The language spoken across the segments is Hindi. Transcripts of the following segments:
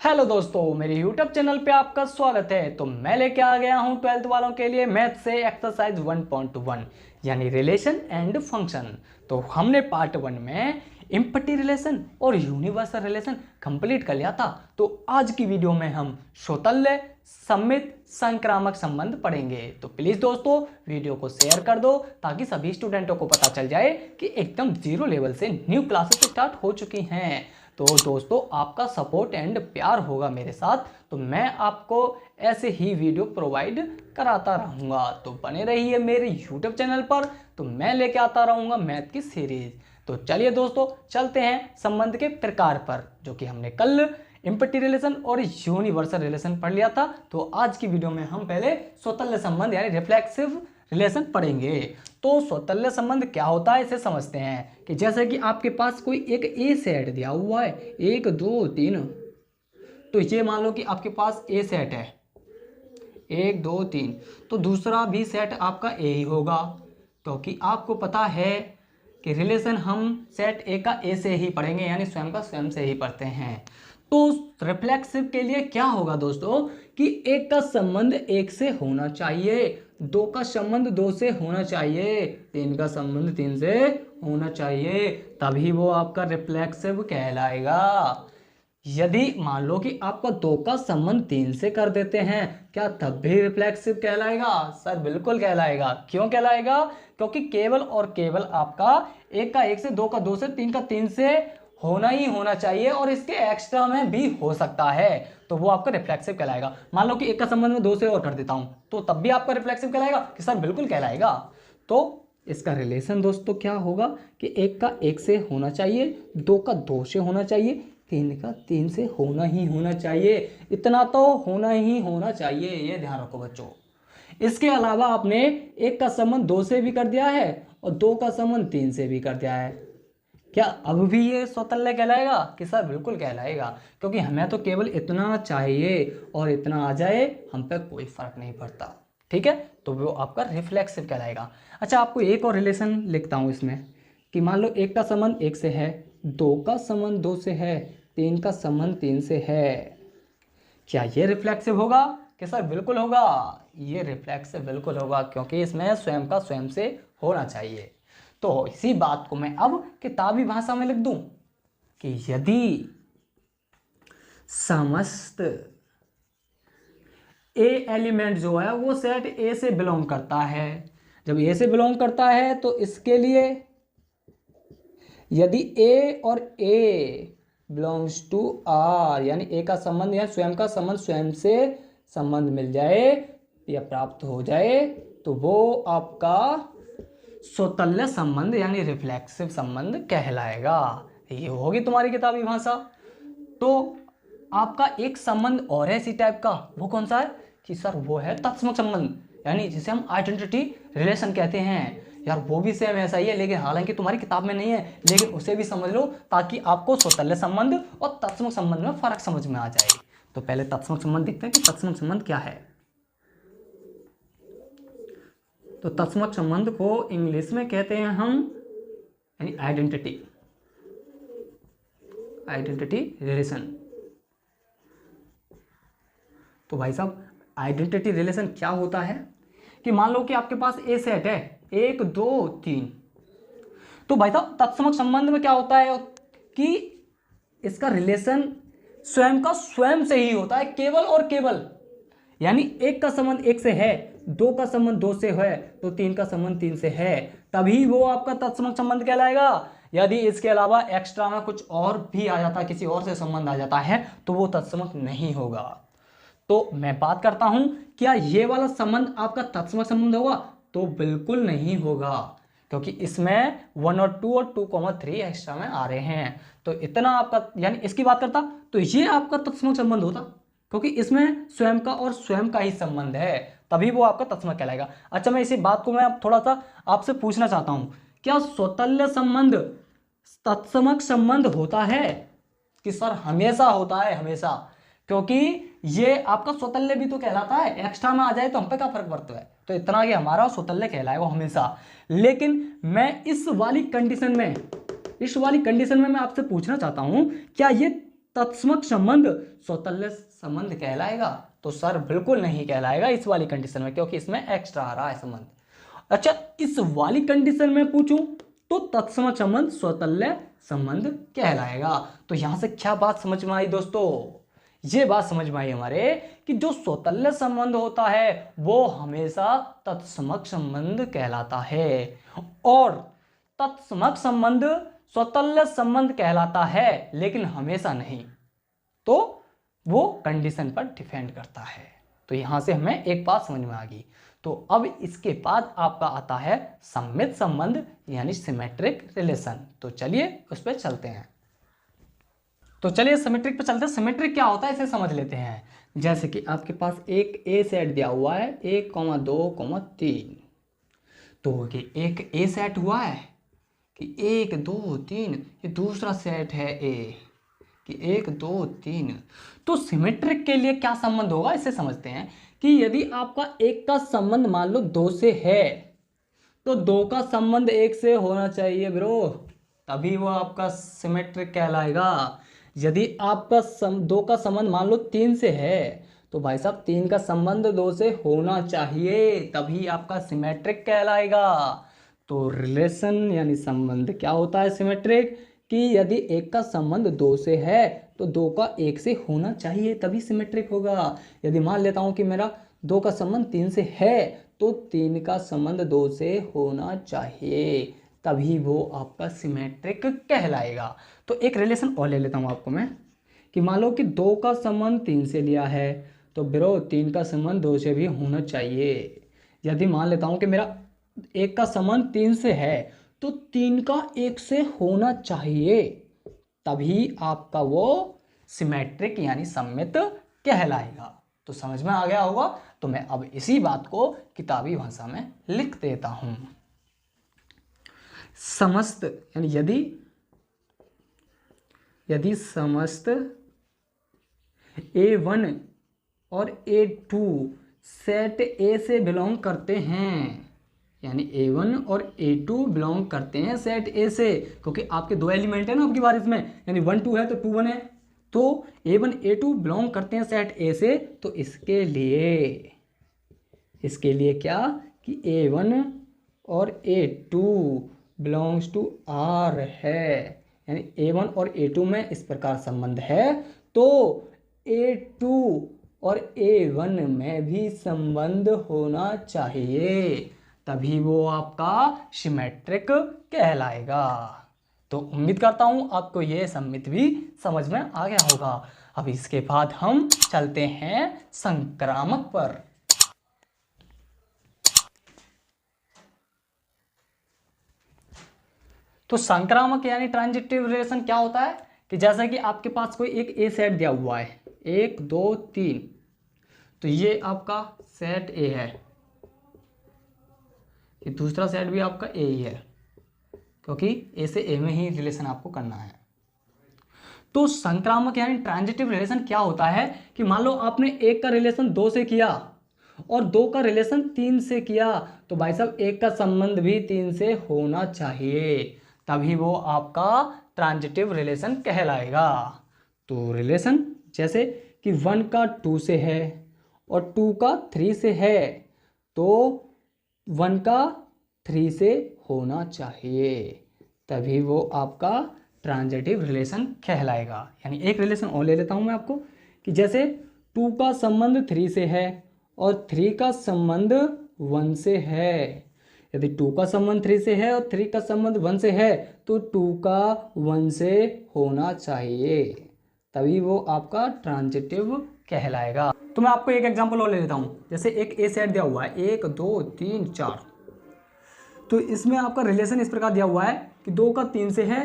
हेलो दोस्तों, मेरे YouTube चैनल पे आपका स्वागत है। तो मैं लेके आ गया हूँ 12th वालों के लिए मैथ से एक्सरसाइज 1.1 यानी रिलेशन एंड फंक्शन। तो हमने पार्ट 1 में इम्पटी रिलेशन और यूनिवर्सल रिलेशन कंप्लीट कर लिया था। तो आज की वीडियो में हम स्वतल्य सममित संक्रामक संबंध पढ़ेंगे। तो प्लीज़ दोस्तों वीडियो को शेयर कर दो ताकि सभी स्टूडेंटों को पता चल जाए कि एकदम जीरो लेवल से न्यू क्लासेस स्टार्ट हो चुकी हैं। तो दोस्तों आपका सपोर्ट एंड प्यार होगा मेरे साथ तो मैं आपको ऐसे ही वीडियो प्रोवाइड कराता रहूँगा। तो बने रहिए मेरे यूट्यूब चैनल पर, तो मैं लेके आता रहूँगा मैथ की सीरीज। तो चलिए दोस्तों चलते हैं संबंध के प्रकार पर, जो कि हमने कल इम्पटी रिलेशन और यूनिवर्सल रिलेशन पढ़ लिया था। तो आज की वीडियो में हम पहले स्वतल्य संबंध यानी रिफ्लेक्सिव रिलेशन पढ़ेंगे। तो स्वतल्य संबंध क्या होता है इसे समझते हैं। कि जैसे कि आपके पास कोई एक ए सेट दिया हुआ है 1 2 3, तो ये मान लो कि आपके पास ए सेट है 1 2 3, तो दूसरा भी सेट आपका ए ही होगा, क्योंकि आपको पता है कि रिलेशन हम सेट ए का ए से ही पढ़ेंगे यानी स्वयं का स्वयं से ही पढ़ते हैं। तो रिफ्लेक्सिव के लिए क्या होगा दोस्तों कि एक का संबंध एक से होना चाहिए, दो का संबंध दो से होना चाहिए, तीन का संबंध तीन से होना चाहिए, तभी वो आपका रिफ्लेक्सिव कहलाएगा। यदि मान लो कि आपका दो का संबंध तीन से कर देते हैं, क्या तब भी रिफ्लेक्सिव कहलाएगा? सर बिल्कुल कहलाएगा। क्यों कहलाएगा? क्योंकि केवल और केवल आपका एक का एक से, दो का दो से, तीन का तीन से होना ही होना चाहिए और इसके एक्स्ट्रा में भी हो सकता है, तो वो आपका रिफ्लेक्सिव कहलाएगा। मान लो कि एक का संबंध में दो से और कर देता हूं तो तब भी आपका रिफ्लेक्सिव कहलाएगा कि सर बिल्कुल कहलाएगा। तो इसका रिलेशन दोस्तों क्या होगा कि एक का एक से होना चाहिए, दो का दो से होना चाहिए, तीन का तीन से होना ही होना चाहिए। इतना तो होना ही होना चाहिए, ये ध्यान रखो बच्चों। इसके अलावा आपने एक का संबंध दो से भी कर दिया है और दो का संबंध तीन से भी कर दिया है, क्या अब भी ये स्वतल्य कहलाएगा? कि सर बिल्कुल कहलाएगा, क्योंकि हमें तो केवल इतना चाहिए और इतना आ जाए हम पे कोई फर्क नहीं पड़ता। ठीक है, तो वो आपका रिफ्लेक्सिव कहलाएगा। अच्छा, आपको एक और रिलेशन लिखता हूँ इसमें कि मान लो एक का संबंध एक से है, दो का संबंध दो से है, तीन का संबंध तीन से है, क्या ये रिफ्लेक्सिव होगा? कि सर बिल्कुल होगा, ये रिफ्लेक्सिव बिल्कुल होगा, क्योंकि इसमें स्वयं का स्वयं से होना चाहिए। तो इसी बात को मैं अब किताबी भाषा में लिख दूं कि यदि समस्त ए एलिमेंट जो है वो सेट ए से बिलोंग करता है, जब ए से बिलोंग करता है तो इसके लिए यदि ए और ए बिलोंग्स टू आर यानी ए का संबंध या स्वयं का संबंध स्वयं से संबंध मिल जाए या प्राप्त हो जाए, तो वो आपका स्वतल्य संबंध यानी रिफ्लेक्सिव संबंध कहलाएगा। ये होगी तुम्हारी किताबी भाषा। तो आपका एक संबंध और है इसी टाइप का, वो कौन सा है? कि सर वो है तत्समक संबंध, यानी जिसे हम आइडेंटिटी रिलेशन कहते हैं। यार वो भी सेम ऐसा ही है, लेकिन हालांकि तुम्हारी किताब में नहीं है, लेकिन उसे भी समझ लो ताकि आपको स्वतल्य संबंध और तत्समक संबंध में फर्क समझ में आ जाए। तो पहले तत्समक संबंध देखते हैं कि तत्समक संबंध क्या है। तो तत्समक संबंध को इंग्लिश में कहते हैं हम यानी आइडेंटिटी रिलेशन। तो भाई साहब आइडेंटिटी रिलेशन क्या होता है कि मान लो कि आपके पास ए सेट है 1 2 3, तो भाई साहब तत्समक संबंध में क्या होता है कि इसका रिलेशन स्वयं का स्वयं से ही होता है, केवल और केवल। यानी एक का संबंध एक से है, दो का संबंध दो से है, तो तीन का संबंध तीन से है, तभी वो आपका तत्समक संबंध कहलाएगा। यदि इसके अलावा एक्स्ट्रा में कुछ और भी आ जाता है, किसी और से संबंध आ जाता है, तो वो तत्समक नहीं होगा। तो मैं बात करता हूं क्या ये वाला संबंध आपका तत्समक संबंध होगा? तो बिल्कुल नहीं होगा, क्योंकि इसमें 1 और 2 और 2,3 एक्स्ट्रा में आ रहे हैं। तो इतना आपका यानी इसकी बात करता तो ये आपका तत्समक संबंध होता, क्योंकि इसमें स्वयं का और स्वयं का ही संबंध है, तभी वो आपका तत्समक कहलाएगा। अच्छा, मैं इसी बात को मैं थोड़ा सा आपसे पूछना चाहता हूं, क्या स्वतल्य संबंध तत्समक संबंध होता है? कि सर हमेशा होता है, हमेशा, क्योंकि ये आपका स्वतल्य भी तो कहलाता है, एक्स्ट्रा में आ जाए तो हम पे क्या फर्क पड़ता है। तो इतना कि हमारा स्वतल्य कहलाएगा हमेशा। लेकिन मैं इस वाली कंडीशन में मैं आपसे पूछना चाहता हूं क्या ये तत्समक संबंध स्वतल्य संबंध कहलाएगा? तो सर बिल्कुल नहीं कहलाएगा इस वाली कंडीशन में, क्योंकि इसमें एक्स्ट्रा आ रहा है संबंध। अच्छा, इस वाली कंडीशन में पूछूं तो तत्समक संबंध स्वतल्य संबंध कहलाएगा। तो यहां से क्या बात समझ में आई दोस्तों? ये बात समझ में आई हमारे कि जो स्वतल्य संबंध होता है वो हमेशा तत्समक संबंध कहलाता है, और तत्समक संबंध स्वतल्य संबंध कहलाता है, लेकिन हमेशा नहीं। तो वो कंडीशन पर डिपेंड करता है। तो यहां से हमें एक बात समझ में आ गई। तो अब इसके बाद आपका आता है सममित संबंध यानी सिमेट्रिक रिलेशन। तो चलिए उस पर चलते हैं। तो चलिए सिमेट्रिक पे चलते हैं। सिमेट्रिक क्या होता है इसे समझ लेते हैं। जैसे कि आपके पास एक ए सेट दिया हुआ है 1, 2, 3। तो ये एक ए सेट हुआ है कि 1, 2, 3, ये दूसरा सेट है ए कि 1, 2, 3। तो सिमेट्रिक के लिए क्या संबंध होगा इसे समझते हैं कि यदि आपका एक का संबंध मान लो 2 से है तो 2 का संबंध 1 से होना चाहिए ब्रो, तभी वो आपका सिमेट्रिक कहलाएगा। यदि आपका 2 का संबंध मान लो 3 से है तो भाई साहब 3 का संबंध 2 से होना चाहिए, तभी आपका सिमेट्रिक कहलाएगा। तो रिलेशन यानी संबंध क्या होता है सिमेट्रिक, कि यदि एक का संबंध 2 से है तो 2 का 1 से होना चाहिए, तभी सिमेट्रिक होगा। यदि मान लेता हूं कि मेरा 2 का संबंध 3 से है तो 3 का संबंध 2 से होना चाहिए, तभी वो आपका सिमेट्रिक कहलाएगा। तो एक रिलेशन और ले लेता हूं आपको मैं, कि मान लो कि 2 का संबंध 3 से लिया है तो ब्रो 3 का संबंध 2 से भी होना चाहिए। यदि मान लेता हूं कि मेरा 1 का संबंध 3 से है तो 3 का 1 से होना चाहिए, तभी आपका वो सिमेट्रिक यानी सममित कहलाएगा। तो समझ में आ गया होगा। तो मैं अब इसी बात को किताबी भाषा में लिख देता हूं। समस्त यानी यदि समस्त A1 और A2 सेट A से बिलोंग करते हैं, यानी A1 और A2 बिलोंग करते हैं सेट A से, क्योंकि आपके 2 एलिमेंट है ना आपकी बार इसमें, यानी 1 2 है तो 2 1 है। तो A1 A2 बिलोंग करते हैं सेट A से, तो इसके लिए क्या कि A1 और A2 बिलोंग्स टू R है, यानी A1 और A2 में इस प्रकार संबंध है तो A2 और A1 में भी संबंध होना चाहिए, तभी वो आपका सिमेट्रिक कहलाएगा। तो उम्मीद करता हूं आपको ये सममित भी समझ में आ गया होगा। अब इसके बाद हम चलते हैं संक्रामक पर। तो संक्रामक यानी ट्रांजिटिव रिलेशन क्या होता है कि जैसा कि आपके पास कोई एक ए सेट दिया हुआ है 1 2 3, तो ये आपका सेट ए है, ये दूसरा सेट भी आपका ए ही है, क्योंकि ए से ए में ही रिलेशन आपको करना है। तो संक्रामक यानी ट्रांजिटिव रिलेशन क्या होता है कि मान लो आपने 1 का रिलेशन 2 से किया और 2 का रिलेशन 3 से किया, तो भाई साहब 1 का संबंध भी 3 से होना चाहिए, तभी वो आपका ट्रांजिटिव रिलेशन कहलाएगा। तो रिलेशन जैसे कि 1 का 2 से है और 2 का 3 से है, तो 1 का 3 से होना चाहिए, तभी वो आपका ट्रांजिटिव रिलेशन कहलाएगा। यानी एक रिलेशन और ले लेता हूं मैं आपको कि जैसे 2 का संबंध 3 से है और 3 का संबंध 1 से है। यदि 2 का संबंध 3 से है और 3 का संबंध 1 से है तो 2 का 1 से होना चाहिए, तभी वो आपका ट्रांजिटिव कहलाएगा। तो मैं आपको एक एग्जांपल और ले लेता हूं। जैसे एक ए सेट दिया हुआ है 1 2 3 4, तो इसमें आपका रिलेशन इस प्रकार दिया हुआ है कि 2 का 3 से है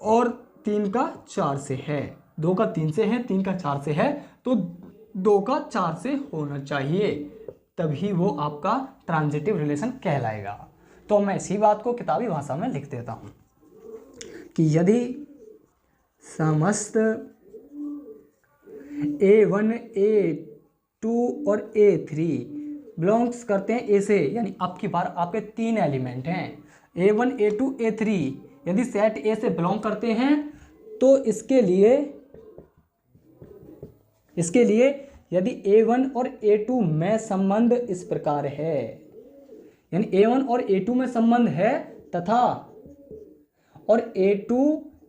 और 3 का 4 से है। 2 का 3 से है, 3 का 4 से है, तो 2 का 4 से होना चाहिए, तभी वो आपका ट्रांजिटिव रिलेशन कहलाएगा। तो मैं इसी बात को किताबी भाषा में लिख देता हूं कि यदि समस्त A1 A2 और A3 बिलोंग्स करते हैं ए से, यानी आपकी बार आपके 3 एलिमेंट हैं A1 A2 A3, यदि सेट ए से बिलोंग करते हैं तो इसके लिए इसके लिए यदि A1 और A2 में संबंध इस प्रकार है, यानी A1 और A2 में संबंध है तथा और A2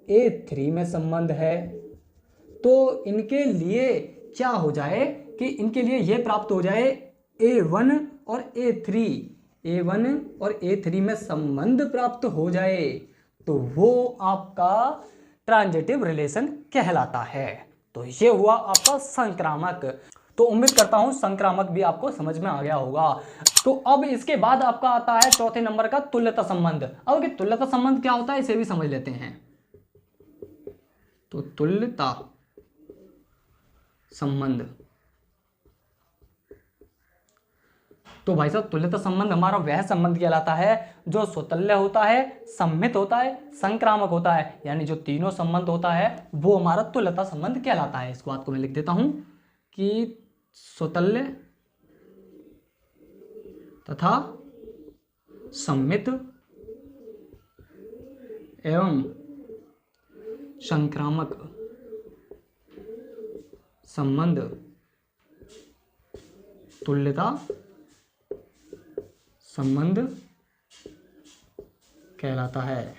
A3 में संबंध है, तो इनके लिए क्या हो जाए कि इनके लिए यह प्राप्त हो जाए A1 और A3, A1 और A3 में संबंध प्राप्त हो जाए, तो वो आपका ट्रांजिटिव रिलेशन कहलाता है। तो ये हुआ आपका संक्रामक। तो उम्मीद करता हूं संक्रामक भी आपको समझ में आ गया होगा। तो अब इसके बाद आपका आता है चौथे नंबर का तुल्यता संबंध। अब कि तुल्यता संबंध क्या होता है इसे भी समझ लेते हैं। तो तुल्यता संबंध, तो भाई साहब तुल्यता संबंध हमारा वह संबंध कहलाता है जो स्वतुल्य होता है, सम्मित होता है, संक्रामक होता है, यानी जो तीनों संबंध होता है वो हमारा तुल्यता संबंध कहलाता है। इस बात को मैं लिख देता हूं कि स्वतुल्य तथा सम्मित एवं संक्रामक संबंध तुल्यता संबंध कहलाता है।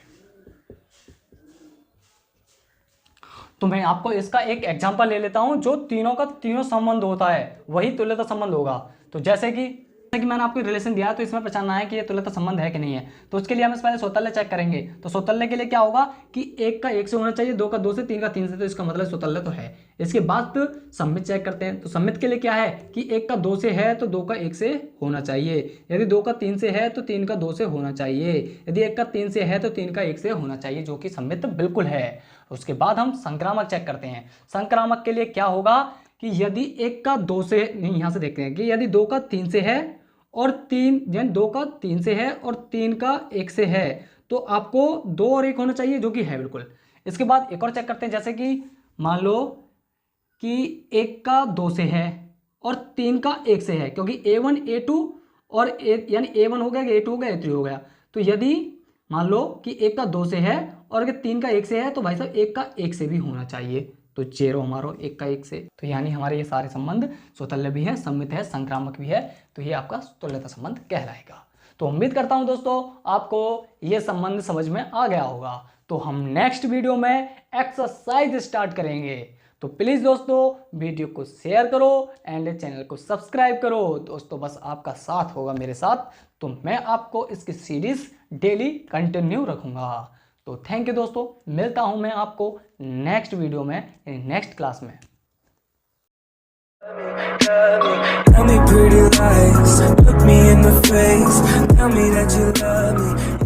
तो मैं आपको इसका एक एग्जांपल ले लेता हूं, जो तीनों का तीनों संबंध होता है वही तुल्यता संबंध होगा। तो जैसे कि मैंने आपको रिलेशन दिया, तो इसमें पहचानना है कि ये तुल्यता संबंध है कि नहीं है। तो उसके लिए हम पहले स्वतुल्य चेक करेंगे। तो स्वतुल्य के लिए क्या होगा कि एक का एक से होना चाहिए, दो का दो से, तीन का तीन से, तो इसका मतलब स्वतुल्य तो है। इसके बाद सम्मित चेक करते हैं। तो सम्मित के लिए क्या है कि एक का दो से है तो दो का एक से होना चाहिए, यदि दो का तीन से है तो तीन का दो से होना चाहिए, यदि एक का तीन से है तो तीन का एक से होना चाहिए, जो कि सम्मित बिल्कुल है। उसके बाद हम संक्रामक चेक करते हैं। संक्रामक के लिए क्या होगा कि यदि एक का दो से, नहीं यहाँ से देखते हैं कि यदि दो का तीन से है और तीन, यानी दो का तीन से है और तीन का एक से है, तो आपको दो और एक होना चाहिए, जो कि है बिल्कुल। इसके बाद एक और चेक करते हैं, जैसे कि मान लो कि एक का दो से है और तीन का एक से है, क्योंकि A1 A2 और यानी A1 हो गया, A2 हो गया, A3 हो गया। तो यदि मान लो कि एक का दो से है और अगर तीन का एक से है, तो भाई साहब एक का एक से भी होना चाहिए। तो चेरो हमारा एक का एक से, तो यानी हमारे ये सारे संबंध स्वतुल्य भी है, सम्मित है, संक्रामक भी है, तो ये आपका तुल्यता संबंध कहलाएगा। तो उम्मीद करता हूं दोस्तों आपको ये संबंध समझ में आ गया होगा। तो हम नेक्स्ट वीडियो में एक्सरसाइज स्टार्ट करेंगे। तो प्लीज़ दोस्तों वीडियो को शेयर करो एंड चैनल को सब्सक्राइब करो। दोस्तों बस आपका साथ होगा मेरे साथ, तो मैं आपको इसकी सीरीज डेली कंटिन्यू रखूँगा। तो थैंक यू दोस्तों, मिलता हूं मैं आपको नेक्स्ट वीडियो में, नेक्स्ट क्लास में। Tell me pretty lies, look me in the face, tell me that you love me.